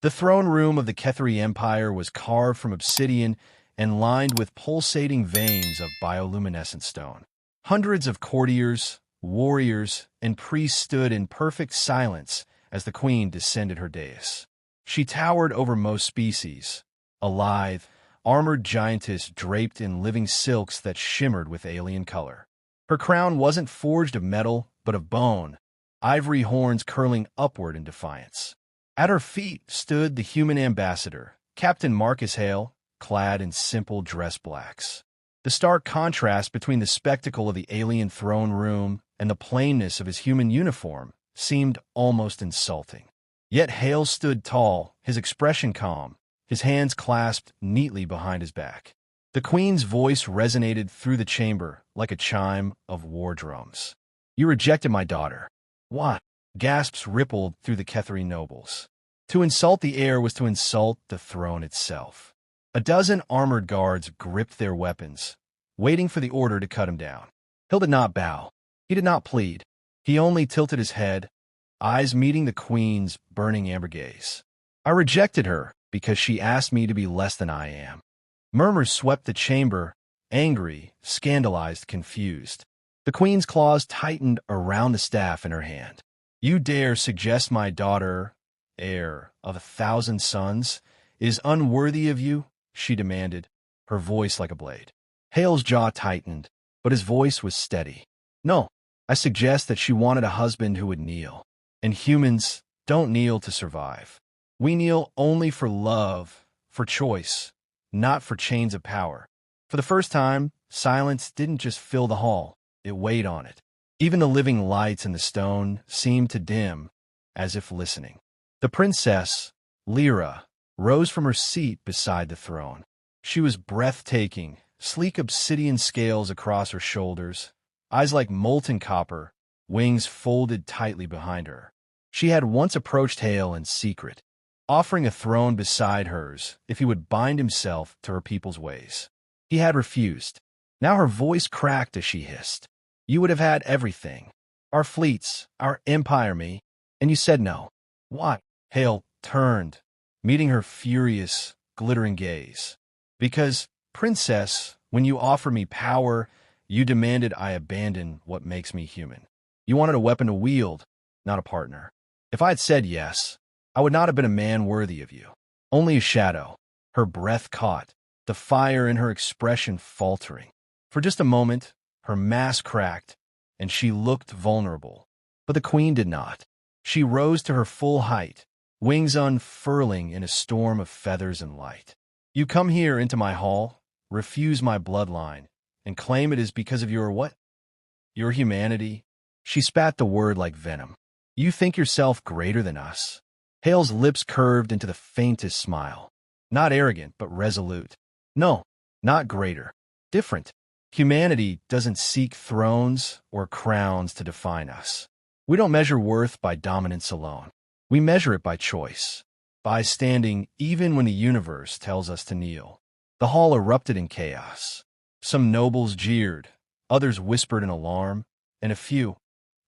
The throne room of the Kethari Empire was carved from obsidian and lined with pulsating veins of bioluminescent stone. Hundreds of courtiers, warriors, and priests stood in perfect silence as the queen descended her dais. She towered over most species, a lithe, armored giantess draped in living silks that shimmered with alien color. Her crown wasn't forged of metal, but of bone, ivory horns curling upward in defiance. At her feet stood the human ambassador, Captain Marcus Hale, clad in simple dress blacks. The stark contrast between the spectacle of the alien throne room and the plainness of his human uniform seemed almost insulting. Yet Hale stood tall, his expression calm, his hands clasped neatly behind his back. The queen's voice resonated through the chamber like a chime of war drums. "You rejected my daughter." "What?" Gasps rippled through the Kethari nobles. To insult the heir was to insult the throne itself. A dozen armored guards gripped their weapons, waiting for the order to cut him down. Hill did not bow. He did not plead. He only tilted his head, eyes meeting the queen's burning amber gaze. "I rejected her because she asked me to be less than I am." Murmurs swept the chamber, angry, scandalized, confused. The queen's claws tightened around the staff in her hand. "You dare suggest my daughter, heir of 1,000 sons, is unworthy of you?" she demanded, her voice like a blade. Hale's jaw tightened, but his voice was steady. "No, I suggest that she wanted a husband who would kneel. And humans don't kneel to survive. We kneel only for love, for choice, not for chains of power." For the first time, silence didn't just fill the hall, it weighed on it. Even the living lights in the stone seemed to dim, as if listening. The princess, Lyra, rose from her seat beside the throne. She was breathtaking, sleek obsidian scales across her shoulders, eyes like molten copper, wings folded tightly behind her. She had once approached Hale in secret, offering a throne beside hers if he would bind himself to her people's ways. He had refused. Now her voice cracked as she hissed. "You would have had everything. Our fleets, our empire, me. And you said no." "What?" Hale turned, meeting her furious, glittering gaze. "Because, princess, when you offered me power, you demanded I abandon what makes me human. You wanted a weapon to wield, not a partner. If I had said yes, I would not have been a man worthy of you. Only a shadow." Her breath caught, the fire in her expression faltering. For just a moment, her mask cracked, and she looked vulnerable. But the queen did not. She rose to her full height, wings unfurling in a storm of feathers and light. "You come here into my hall, refuse my bloodline, and claim it is because of your what? Your humanity?" She spat the word like venom. "You think yourself greater than us?" Hale's lips curved into the faintest smile. Not arrogant, but resolute. "No, not greater. Different. Humanity doesn't seek thrones or crowns to define us. We don't measure worth by dominance alone. We measure it by choice, by standing even when the universe tells us to kneel." The hall erupted in chaos. Some nobles jeered, others whispered in alarm, and a few,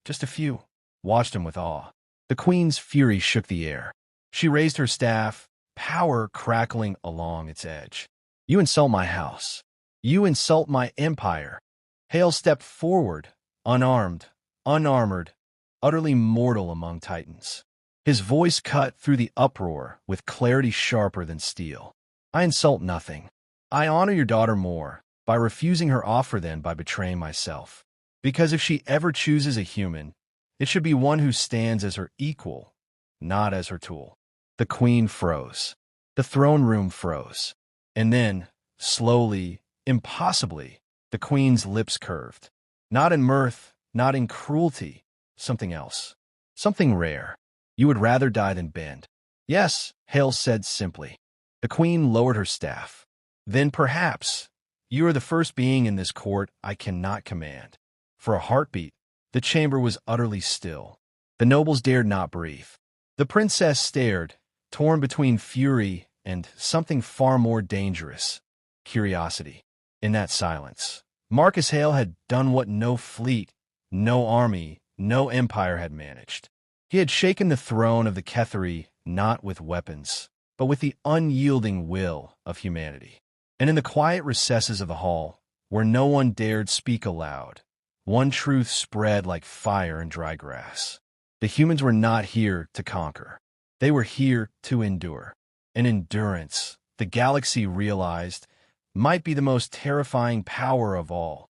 just a few, watched him with awe. The queen's fury shook the air. She raised her staff, power crackling along its edge. "You insult my house. You insult my empire." Hale stepped forward, unarmed, unarmored, utterly mortal among titans. His voice cut through the uproar with clarity sharper than steel. "I insult nothing. I honor your daughter more by refusing her offer than by betraying myself. Because if she ever chooses a human, it should be one who stands as her equal, not as her tool." The queen froze. The throne room froze. And then, slowly, impossibly, the queen's lips curved. Not in mirth, not in cruelty, something else. Something rare. "You would rather die than bend." "Yes," Hale said simply. The queen lowered her staff. "Then perhaps you are the first being in this court I cannot command." For a heartbeat, the chamber was utterly still. The nobles dared not breathe. The princess stared, torn between fury and something far more dangerous, curiosity. In that silence, Marcus Hale had done what no fleet, no army, no empire had managed. He had shaken the throne of the Kethari not with weapons, but with the unyielding will of humanity. And in the quiet recesses of the hall, where no one dared speak aloud, one truth spread like fire in dry grass. The humans were not here to conquer. They were here to endure. And endurance, the galaxy realized, might be the most terrifying power of all.